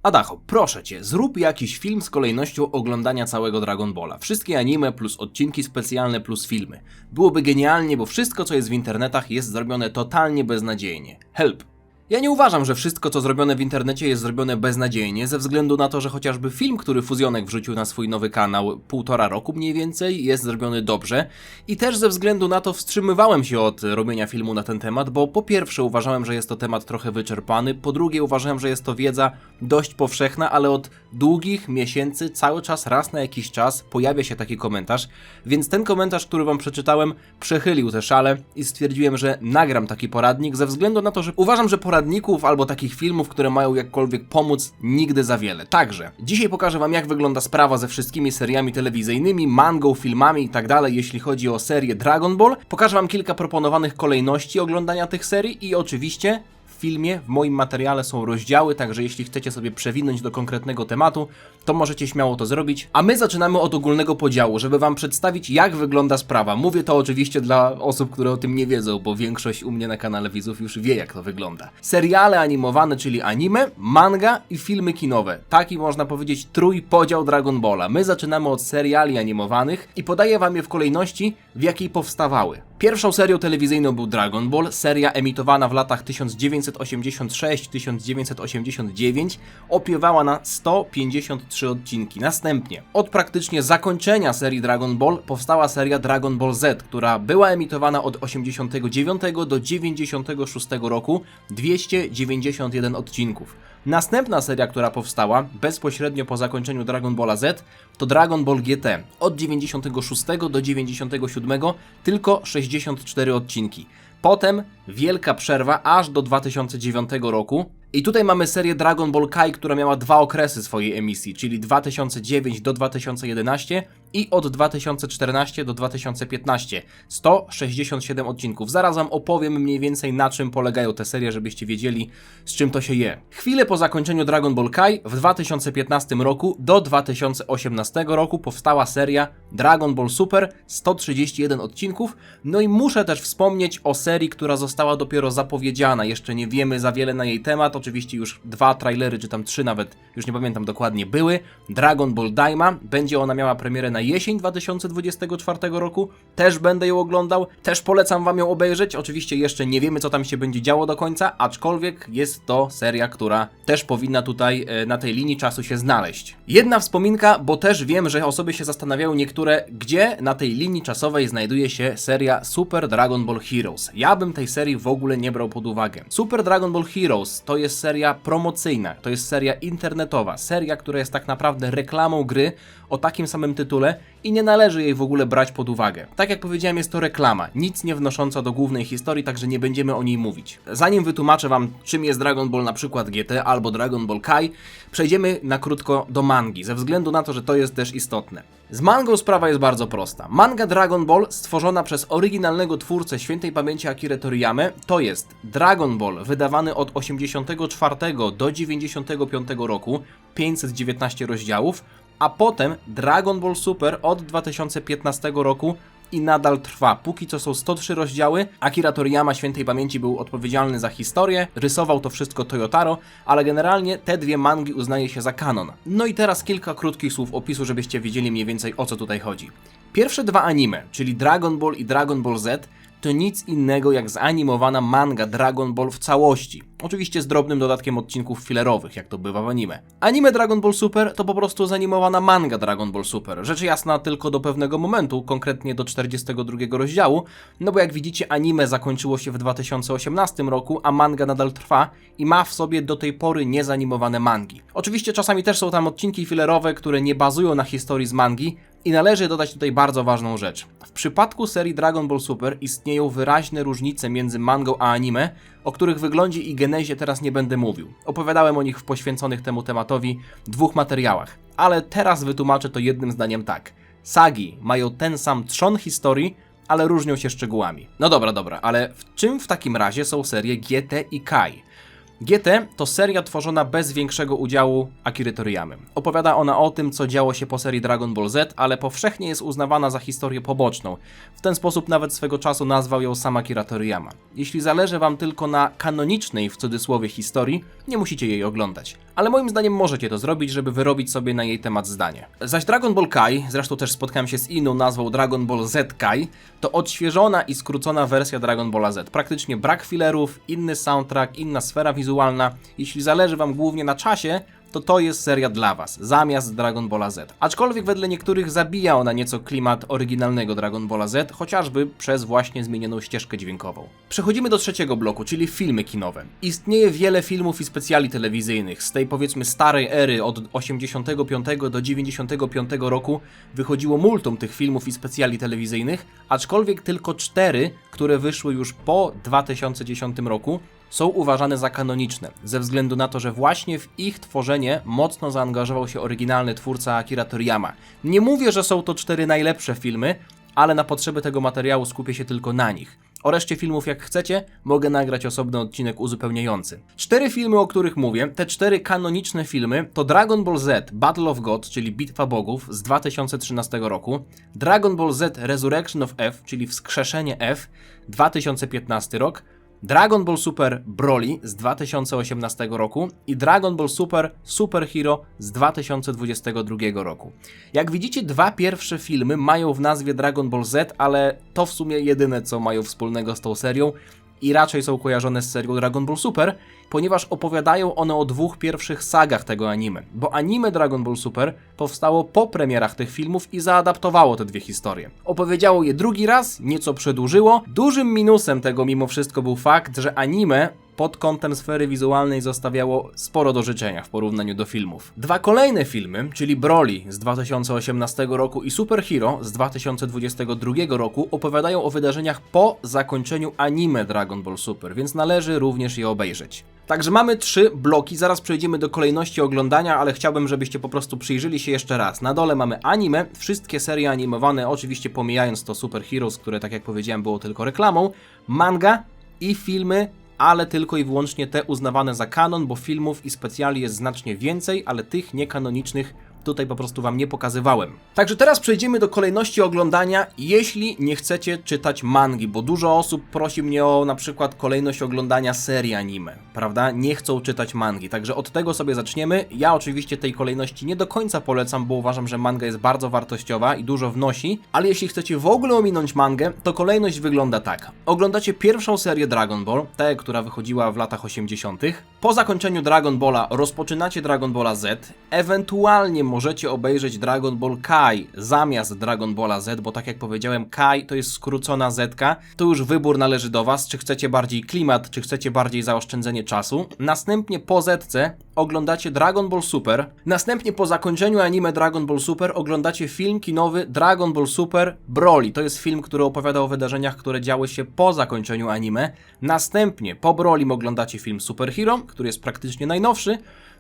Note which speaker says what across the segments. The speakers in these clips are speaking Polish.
Speaker 1: Adacho, proszę cię, zrób jakiś film z kolejnością oglądania całego Dragon Balla. Wszystkie anime plus odcinki specjalne plus filmy. Byłoby genialnie, bo wszystko co jest w internetach jest zrobione totalnie beznadziejnie. Help! Ja nie uważam, że wszystko co zrobione w internecie jest zrobione beznadziejnie, ze względu na to, że chociażby film, który Fuzjonek wrzucił na swój nowy kanał 1,5 roku mniej więcej, jest zrobiony dobrze. I też ze względu na to wstrzymywałem się od robienia filmu na ten temat, bo po pierwsze uważałem, że jest to temat trochę wyczerpany, po drugie uważałem, że jest to wiedza dość powszechna, ale od długich miesięcy cały czas raz na jakiś czas pojawia się taki komentarz, więc ten komentarz, który wam przeczytałem, przechylił te szale i stwierdziłem, że nagram taki poradnik ze względu na to, że uważam, że poradników albo takich filmów, które mają jakkolwiek pomóc, nigdy za wiele. Także dzisiaj pokażę wam, jak wygląda sprawa ze wszystkimi seriami telewizyjnymi, mangą, filmami i tak dalej, jeśli chodzi o serię Dragon Ball. Pokażę wam kilka proponowanych kolejności oglądania tych serii i oczywiście w filmie, w moim materiale są rozdziały, także jeśli chcecie sobie przewinąć do konkretnego tematu, to możecie śmiało to zrobić. A my zaczynamy od ogólnego podziału, żeby wam przedstawić, jak wygląda sprawa. Mówię to oczywiście dla osób, które o tym nie wiedzą, bo większość u mnie na kanale widzów już wie, jak to wygląda. Seriale animowane, czyli anime, manga i filmy kinowe. Taki można powiedzieć trójpodział Dragon Balla. My zaczynamy od seriali animowanych i podaję wam je w kolejności, w jakiej powstawały. Pierwszą serią telewizyjną był Dragon Ball, seria emitowana w latach 1986-1989, opiewała na 153 odcinki. Następnie, od praktycznie zakończenia serii Dragon Ball, powstała seria Dragon Ball Z, która była emitowana od 89 do 96 roku, 291 odcinków. Następna seria, która powstała bezpośrednio po zakończeniu Dragon Balla Z, to Dragon Ball GT. Od 96 do 97 tylko 64 odcinki. Potem wielka przerwa aż do 2009 roku. I tutaj mamy serię Dragon Ball Kai, która miała dwa okresy swojej emisji, czyli 2009 do 2011 i od 2014 do 2015. 167 odcinków. Zaraz wam opowiem mniej więcej, na czym polegają te serie, żebyście wiedzieli, z czym to się je. Chwilę po zakończeniu Dragon Ball Kai w 2015 roku do 2018 roku powstała seria Dragon Ball Super, 131 odcinków. No i muszę też wspomnieć o serii, która została dopiero zapowiedziana. Jeszcze nie wiemy za wiele na jej temat. Oczywiście już 2 trailery, czy tam 3 nawet, już nie pamiętam dokładnie, były. Dragon Ball Daima, będzie ona miała premierę na jesień 2024 roku. Też będę ją oglądał, też polecam wam ją obejrzeć. Oczywiście jeszcze nie wiemy, co tam się będzie działo do końca, aczkolwiek jest to seria, która też powinna tutaj na tej linii czasu się znaleźć. Jedna wspominka, bo też wiem, że osoby się zastanawiają niektóre, gdzie na tej linii czasowej znajduje się seria Super Dragon Ball Heroes. Ja bym tej serii w ogóle nie brał pod uwagę. Super Dragon Ball Heroes to jest seria promocyjna, to jest seria internetowa, seria, która jest tak naprawdę reklamą gry o takim samym tytule i nie należy jej w ogóle brać pod uwagę. Tak jak powiedziałem, jest to reklama, nic nie wnosząca do głównej historii, także nie będziemy o niej mówić. Zanim wytłumaczę wam, czym jest Dragon Ball na przykład GT albo Dragon Ball Kai, przejdziemy na krótko do mangi, ze względu na to, że to jest też istotne. Z mangą sprawa jest bardzo prosta. Manga Dragon Ball, stworzona przez oryginalnego twórcę świętej pamięci Akirę Toriyamę, to jest Dragon Ball wydawany od 84 do 95 roku, 519 rozdziałów, a potem Dragon Ball Super od 2015 roku i nadal trwa. Póki co są 103 rozdziały. Akira Toriyama świętej pamięci był odpowiedzialny za historię, rysował to wszystko Toyotaro, ale generalnie te dwie mangi uznaje się za kanon. No i teraz kilka krótkich słów opisu, żebyście wiedzieli mniej więcej, o co tutaj chodzi. Pierwsze dwa anime, czyli Dragon Ball i Dragon Ball Z, to nic innego jak zanimowana manga Dragon Ball w całości. Oczywiście z drobnym dodatkiem odcinków fillerowych, jak to bywa w anime. Anime Dragon Ball Super to po prostu zanimowana manga Dragon Ball Super. Rzecz jasna tylko do pewnego momentu, konkretnie do 42 rozdziału, no bo jak widzicie anime zakończyło się w 2018 roku, a manga nadal trwa i ma w sobie do tej pory niezanimowane mangi. Oczywiście czasami też są tam odcinki fillerowe, które nie bazują na historii z mangi, i należy dodać tutaj bardzo ważną rzecz. W przypadku serii Dragon Ball Super istnieją wyraźne różnice między mangą a anime, o których wyglądzie i genezie teraz nie będę mówił. Opowiadałem o nich w poświęconych temu tematowi 2 materiałach, ale teraz wytłumaczę to jednym zdaniem tak. Sagi mają ten sam trzon historii, ale różnią się szczegółami. No dobra, ale w czym w takim razie są serie GT i Kai? GT to seria tworzona bez większego udziału Akiry Toriyamy. Opowiada ona o tym, co działo się po serii Dragon Ball Z, ale powszechnie jest uznawana za historię poboczną. W ten sposób nawet swego czasu nazwał ją sam Akira Toriyama. Jeśli zależy wam tylko na kanonicznej, w cudzysłowie, historii, nie musicie jej oglądać. Ale moim zdaniem możecie to zrobić, żeby wyrobić sobie na jej temat zdanie. Zaś Dragon Ball Kai, zresztą też spotkałem się z inną nazwą Dragon Ball Z Kai, to odświeżona i skrócona wersja Dragon Balla Z. Praktycznie brak fillerów, inny soundtrack, inna sfera wizualna. Jeśli zależy wam głównie na czasie, to jest seria dla was, zamiast Dragon Balla Z. Aczkolwiek wedle niektórych zabija ona nieco klimat oryginalnego Dragon Balla Z, chociażby przez właśnie zmienioną ścieżkę dźwiękową. Przechodzimy do trzeciego bloku, czyli filmy kinowe. Istnieje wiele filmów i specjali telewizyjnych. Z tej powiedzmy starej ery od 85 do 95 roku wychodziło multum tych filmów i specjali telewizyjnych, aczkolwiek tylko 4, które wyszły już po 2010 roku, są uważane za kanoniczne, ze względu na to, że właśnie w ich tworzenie mocno zaangażował się oryginalny twórca Akira Toriyama. Nie mówię, że są to 4 najlepsze filmy, ale na potrzeby tego materiału skupię się tylko na nich. O reszcie filmów, jak chcecie, mogę nagrać osobny odcinek uzupełniający. 4 filmy, o których mówię, te 4 kanoniczne filmy to Dragon Ball Z Battle of God, czyli Bitwa Bogów z 2013 roku, Dragon Ball Z Resurrection of F, czyli Wskrzeszenie F, 2015 rok, Dragon Ball Super Broly z 2018 roku i Dragon Ball Super Super Hero z 2022 roku. Jak widzicie, 2 pierwsze filmy mają w nazwie Dragon Ball Z, ale to w sumie jedyne, co mają wspólnego z tą serią i raczej są kojarzone z serią Dragon Ball Super, ponieważ opowiadają one o 2 pierwszych sagach tego anime, bo anime Dragon Ball Super powstało po premierach tych filmów i zaadaptowało te 2 historie. Opowiedziało je drugi raz, nieco przedłużyło. Dużym minusem tego mimo wszystko był fakt, że anime pod kątem sfery wizualnej zostawiało sporo do życzenia w porównaniu do filmów. 2 kolejne filmy, czyli Broly z 2018 roku i Super Hero z 2022 roku, opowiadają o wydarzeniach po zakończeniu anime Dragon Ball Super, więc należy również je obejrzeć. Także mamy 3 bloki, zaraz przejdziemy do kolejności oglądania, ale chciałbym, żebyście po prostu przyjrzeli się jeszcze raz. Na dole mamy anime, wszystkie serie animowane, oczywiście pomijając to Super Heroes, które tak jak powiedziałem było tylko reklamą, manga i filmy, ale tylko i wyłącznie te uznawane za kanon, bo filmów i specjali jest znacznie więcej, ale tych niekanonicznych tutaj po prostu wam nie pokazywałem. Także teraz przejdziemy do kolejności oglądania, jeśli nie chcecie czytać mangi, bo dużo osób prosi mnie o na przykład kolejność oglądania serii anime, prawda? Nie chcą czytać mangi, także od tego sobie zaczniemy. Ja oczywiście tej kolejności nie do końca polecam, bo uważam, że manga jest bardzo wartościowa i dużo wnosi, ale jeśli chcecie w ogóle ominąć mangę, to kolejność wygląda tak. Oglądacie pierwszą serię Dragon Ball, tę, która wychodziła w latach 80. Po zakończeniu Dragon Balla rozpoczynacie Dragon Balla Z, ewentualnie możecie obejrzeć Dragon Ball Kai zamiast Dragon Balla Z, bo tak jak powiedziałem, Kai to jest skrócona Z-ka. To już wybór należy do was, czy chcecie bardziej klimat, czy chcecie bardziej zaoszczędzenie czasu. Następnie po Z-ce oglądacie Dragon Ball Super. Następnie po zakończeniu anime Dragon Ball Super oglądacie film kinowy Dragon Ball Super Broly. To jest film, który opowiada o wydarzeniach, które działy się po zakończeniu anime. Następnie po Broly oglądacie film Super Hero, który jest praktycznie najnowszy.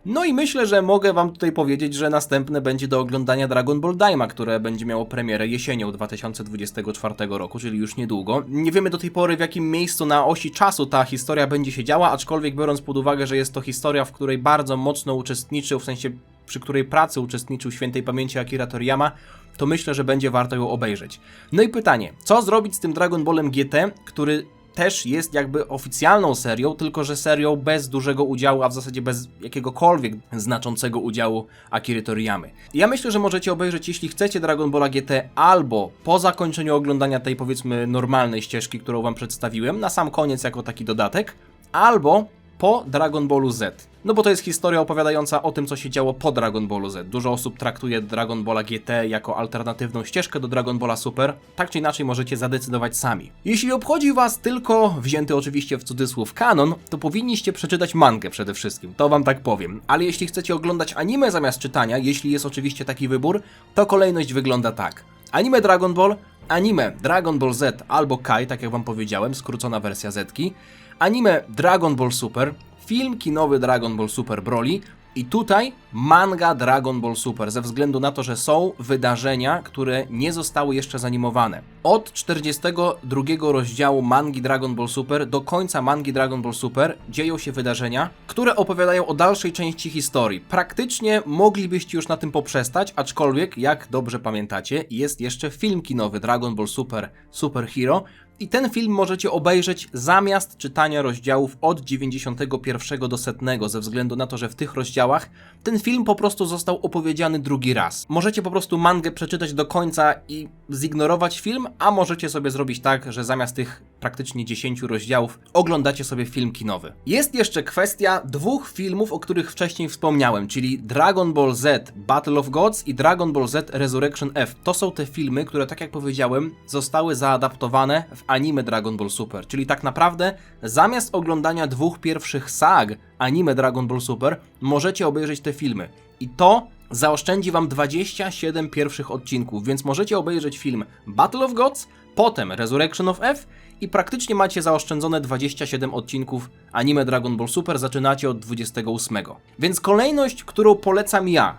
Speaker 1: No i myślę, że mogę wam tutaj powiedzieć, że następne będzie do oglądania Dragon Ball Daima, które będzie miało premierę jesienią 2024 roku, czyli już niedługo. Nie wiemy do tej pory, w jakim miejscu na osi czasu ta historia będzie się działa, aczkolwiek biorąc pod uwagę, że jest to historia, w której bardzo mocno uczestniczył, w sensie przy której pracy uczestniczył świętej pamięci Akira Toriyama, to myślę, że będzie warto ją obejrzeć. No i pytanie, co zrobić z tym Dragon Ballem GT, który też jest jakby oficjalną serią, tylko że serią bez dużego udziału, a w zasadzie bez jakiegokolwiek znaczącego udziału Akiry Toriyamy. Ja myślę, że możecie obejrzeć, jeśli chcecie, Dragon Balla GT albo po zakończeniu oglądania tej powiedzmy normalnej ścieżki, którą wam przedstawiłem, na sam koniec jako taki dodatek, albo po Dragon Ballu Z. No bo to jest historia opowiadająca o tym, co się działo po Dragon Ballu Z. Dużo osób traktuje Dragon Balla GT jako alternatywną ścieżkę do Dragon Balla Super. Tak czy inaczej możecie zadecydować sami. Jeśli obchodzi was tylko, wzięty oczywiście w cudzysłów, kanon, to powinniście przeczytać mangę przede wszystkim. To wam tak powiem. Ale jeśli chcecie oglądać anime zamiast czytania, jeśli jest oczywiście taki wybór, to kolejność wygląda tak. Anime Dragon Ball, anime Dragon Ball Z albo Kai, tak jak wam powiedziałem, skrócona wersja Z-ki, anime Dragon Ball Super, film kinowy Dragon Ball Super Broly, I tutaj manga Dragon Ball Super, ze względu na to, że są wydarzenia, które nie zostały jeszcze zanimowane. Od 42 rozdziału mangi Dragon Ball Super do końca mangi Dragon Ball Super dzieją się wydarzenia, które opowiadają o dalszej części historii. Praktycznie moglibyście już na tym poprzestać, aczkolwiek, jak dobrze pamiętacie, jest jeszcze film kinowy Dragon Ball Super Super Hero, i ten film możecie obejrzeć zamiast czytania rozdziałów od 91 do 100, ze względu na to, że w tych rozdziałach ten film po prostu został opowiedziany drugi raz. Możecie po prostu mangę przeczytać do końca i zignorować film, a możecie sobie zrobić tak, że zamiast tych praktycznie 10 rozdziałów oglądacie sobie film kinowy. Jest jeszcze kwestia dwóch filmów, o których wcześniej wspomniałem, czyli Dragon Ball Z Battle of Gods i Dragon Ball Z Resurrection F. To są te filmy, które, tak jak powiedziałem, zostały zaadaptowane w anime Dragon Ball Super, czyli tak naprawdę zamiast oglądania dwóch pierwszych sag anime Dragon Ball Super możecie obejrzeć te filmy. I to zaoszczędzi wam 27 pierwszych odcinków, więc możecie obejrzeć film Battle of Gods, potem Resurrection of F i praktycznie macie zaoszczędzone 27 odcinków anime Dragon Ball Super, zaczynacie od 28. Więc kolejność, którą polecam ja,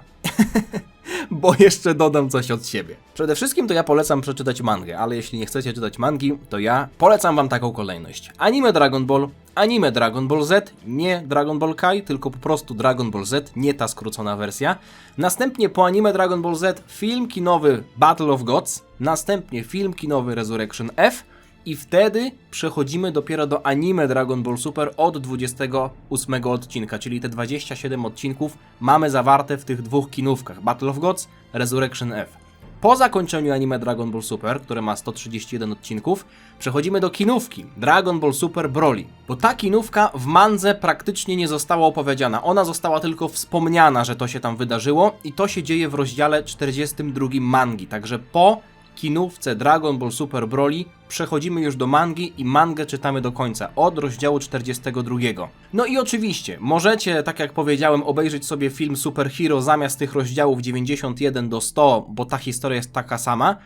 Speaker 1: bo jeszcze dodam coś od siebie. Przede wszystkim to ja polecam przeczytać mangę, ale jeśli nie chcecie czytać mangi, to ja polecam wam taką kolejność. Anime Dragon Ball Z, nie Dragon Ball Kai, tylko po prostu Dragon Ball Z, nie ta skrócona wersja. Następnie po anime Dragon Ball Z film kinowy Battle of Gods, następnie film kinowy Resurrection F, i wtedy przechodzimy dopiero do anime Dragon Ball Super od 28 odcinka, czyli te 27 odcinków mamy zawarte w tych dwóch kinówkach, Battle of Gods, Resurrection F. Po zakończeniu anime Dragon Ball Super, które ma 131 odcinków, przechodzimy do kinówki Dragon Ball Super Broly, bo ta kinówka w mandze praktycznie nie została opowiedziana, ona została tylko wspomniana, że to się tam wydarzyło i to się dzieje w rozdziale 42 mangi, także po kinówce Dragon Ball Super Broly przechodzimy już do mangi i mangę czytamy do końca, od rozdziału 42. No i oczywiście, możecie, tak jak powiedziałem, obejrzeć sobie film Super Hero zamiast tych rozdziałów 91 do 100, bo ta historia jest taka sama.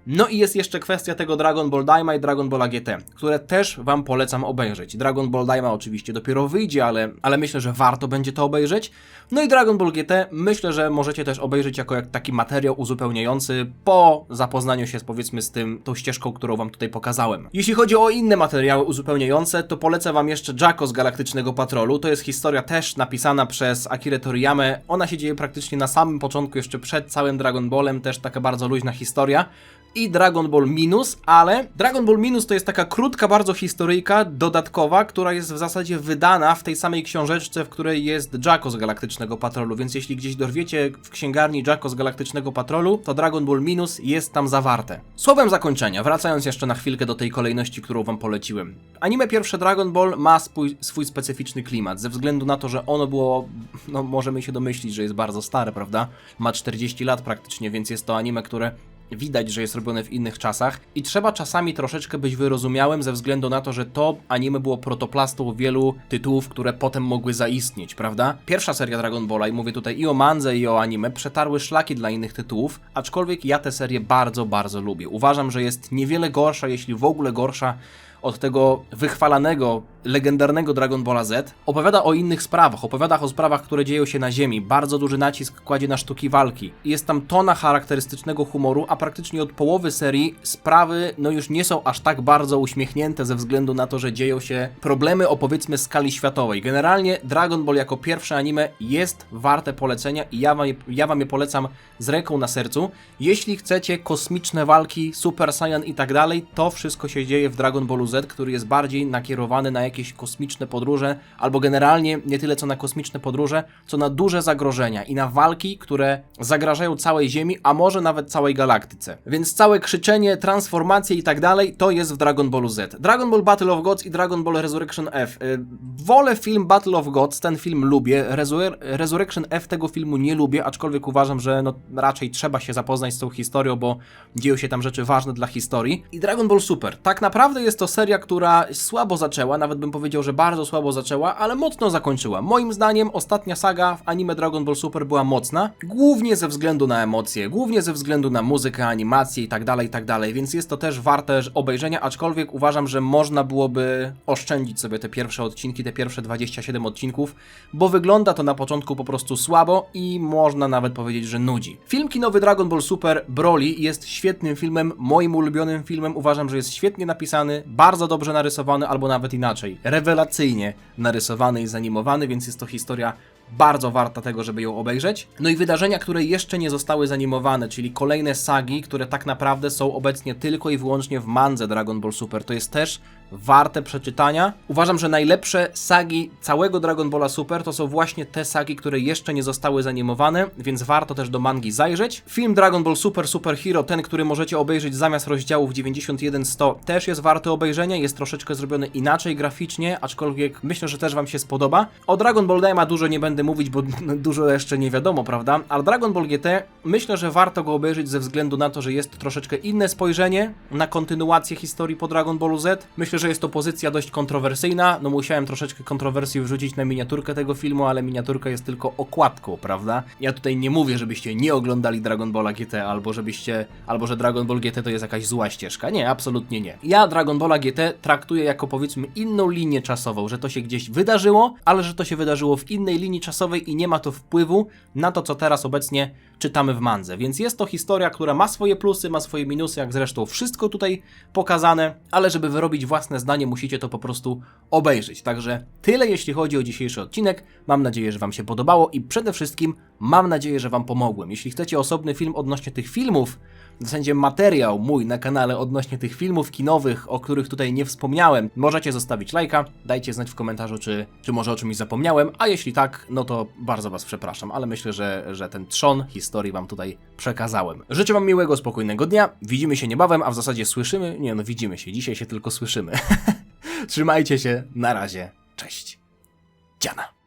Speaker 1: No i jest jeszcze kwestia tego Dragon Ball Daima i Dragon Balla GT, które też wam polecam obejrzeć. Dragon Ball Daima oczywiście dopiero wyjdzie, ale myślę, że warto będzie to obejrzeć. No i Dragon Ball GT myślę, że możecie też obejrzeć jako taki materiał uzupełniający po zapoznaniu się powiedzmy z tą ścieżką, którą wam tutaj pokazałem. Jeśli chodzi o inne materiały uzupełniające, to polecę wam jeszcze Jacko z Galaktycznego Patrolu. To jest historia też napisana przez Akirę Toriyamę. Ona się dzieje praktycznie na samym początku, jeszcze przed całym Dragon Ballem, też taka bardzo luźna historia. I Dragon Ball Minus, ale Dragon Ball Minus to jest taka krótka bardzo historyjka dodatkowa, która jest w zasadzie wydana w tej samej książeczce, w której jest Jacko z Galaktycznego Patrolu, więc jeśli gdzieś dorwiecie w księgarni Jacko z Galaktycznego Patrolu, to Dragon Ball Minus jest tam zawarte. Słowem zakończenia, wracając jeszcze na chwilkę do tej kolejności, którą wam poleciłem. Anime pierwsze Dragon Ball ma swój specyficzny klimat, ze względu na to, że ono było, no możemy się domyślić, że jest bardzo stare, prawda? Ma 40 lat praktycznie, więc jest to anime, które widać, że jest robione w innych czasach i trzeba czasami troszeczkę być wyrozumiałym ze względu na to, że to anime było protoplastą wielu tytułów, które potem mogły zaistnieć, prawda? Pierwsza seria Dragon Balla, i mówię tutaj i o mandze, i o anime, przetarły szlaki dla innych tytułów, aczkolwiek ja tę serię bardzo, bardzo lubię. Uważam, że jest niewiele gorsza, jeśli w ogóle gorsza od tego wychwalanego, legendarnego Dragon Balla Z. Opowiada o innych sprawach, opowiada o sprawach, które dzieją się na ziemi, bardzo duży nacisk kładzie na sztuki walki. Jest tam tona charakterystycznego humoru, a praktycznie od połowy serii sprawy no już nie są aż tak bardzo uśmiechnięte ze względu na to, że dzieją się problemy o powiedzmy skali światowej. Generalnie Dragon Ball jako pierwsze anime jest warte polecenia i ja wam je polecam z ręką na sercu. Jeśli chcecie kosmiczne walki, Super Saiyan i tak dalej, to wszystko się dzieje w Dragon Ballu Z, który jest bardziej nakierowany na jakieś kosmiczne podróże, albo generalnie nie tyle co na kosmiczne podróże, co na duże zagrożenia i na walki, które zagrażają całej Ziemi, a może nawet całej galaktyce. Więc całe krzyczenie, transformacje i tak dalej, to jest w Dragon Ballu Z. Dragon Ball Battle of Gods i Dragon Ball Resurrection F. Wolę film Battle of Gods, ten film lubię, Resurrection F tego filmu nie lubię, aczkolwiek uważam, że no raczej trzeba się zapoznać z tą historią, bo dzieją się tam rzeczy ważne dla historii. I Dragon Ball Super. Tak naprawdę jest to seria seria, która słabo zaczęła, nawet bym powiedział, że bardzo słabo zaczęła, ale mocno zakończyła. Moim zdaniem ostatnia saga w anime Dragon Ball Super była mocna, głównie ze względu na emocje, głównie ze względu na muzykę, animację i tak dalej, więc jest to też warte obejrzenia, aczkolwiek uważam, że można byłoby oszczędzić sobie te pierwsze odcinki, te pierwsze 27 odcinków, bo wygląda to na początku po prostu słabo i można nawet powiedzieć, że nudzi. Film kinowy Dragon Ball Super Broly jest świetnym filmem, moim ulubionym filmem, uważam, że jest świetnie napisany, bardzo dobrze narysowany, albo nawet inaczej, rewelacyjnie narysowany i zanimowany, więc jest to historia bardzo warta tego, żeby ją obejrzeć. No i wydarzenia, które jeszcze nie zostały zanimowane, czyli kolejne sagi, które tak naprawdę są obecnie tylko i wyłącznie w mandze Dragon Ball Super. To jest też warte przeczytania. Uważam, że najlepsze sagi całego Dragon Balla Super to są właśnie te sagi, które jeszcze nie zostały zanimowane, więc warto też do mangi zajrzeć. Film Dragon Ball Super Super Hero, ten, który możecie obejrzeć zamiast rozdziałów 91-100, też jest warty obejrzenia, jest troszeczkę zrobiony inaczej graficznie, aczkolwiek myślę, że też wam się spodoba. O Dragon Ball Daima dużo nie będę mówić, bo dużo jeszcze nie wiadomo, prawda? Ale Dragon Ball GT, myślę, że warto go obejrzeć ze względu na to, że jest troszeczkę inne spojrzenie na kontynuację historii po Dragon Ballu Z. Myślę, że jest to pozycja dość kontrowersyjna, no musiałem troszeczkę kontrowersji wrzucić na miniaturkę tego filmu, ale miniaturka jest tylko okładką, prawda? Ja tutaj nie mówię, żebyście nie oglądali Dragon Balla GT, albo że Dragon Ball GT to jest jakaś zła ścieżka. Nie, absolutnie nie. Ja Dragon Balla GT traktuję jako, powiedzmy, inną linię czasową, że to się gdzieś wydarzyło, ale że to się wydarzyło w innej linii czasowej i nie ma to wpływu na to, co teraz obecnie czytamy w mandze. Więc jest to historia, która ma swoje plusy, ma swoje minusy, jak zresztą wszystko tutaj pokazane, ale żeby wyrobić własne zdanie, musicie to po prostu obejrzeć. Także tyle, jeśli chodzi o dzisiejszy odcinek. Mam nadzieję, że wam się podobało i przede wszystkim mam nadzieję, że wam pomogłem. Jeśli chcecie osobny film odnośnie tych filmów, w zasadzie materiał mój na kanale odnośnie tych filmów kinowych, o których tutaj nie wspomniałem, możecie zostawić lajka, dajcie znać w komentarzu, czy może o czymś zapomniałem, a jeśli tak, no to bardzo was przepraszam, ale myślę, że ten trzon historii wam tutaj przekazałem. Życzę wam miłego, spokojnego dnia, widzimy się niebawem, a w zasadzie słyszymy, nie no widzimy się, dzisiaj się tylko słyszymy. Trzymajcie się, na razie, cześć. Dziana.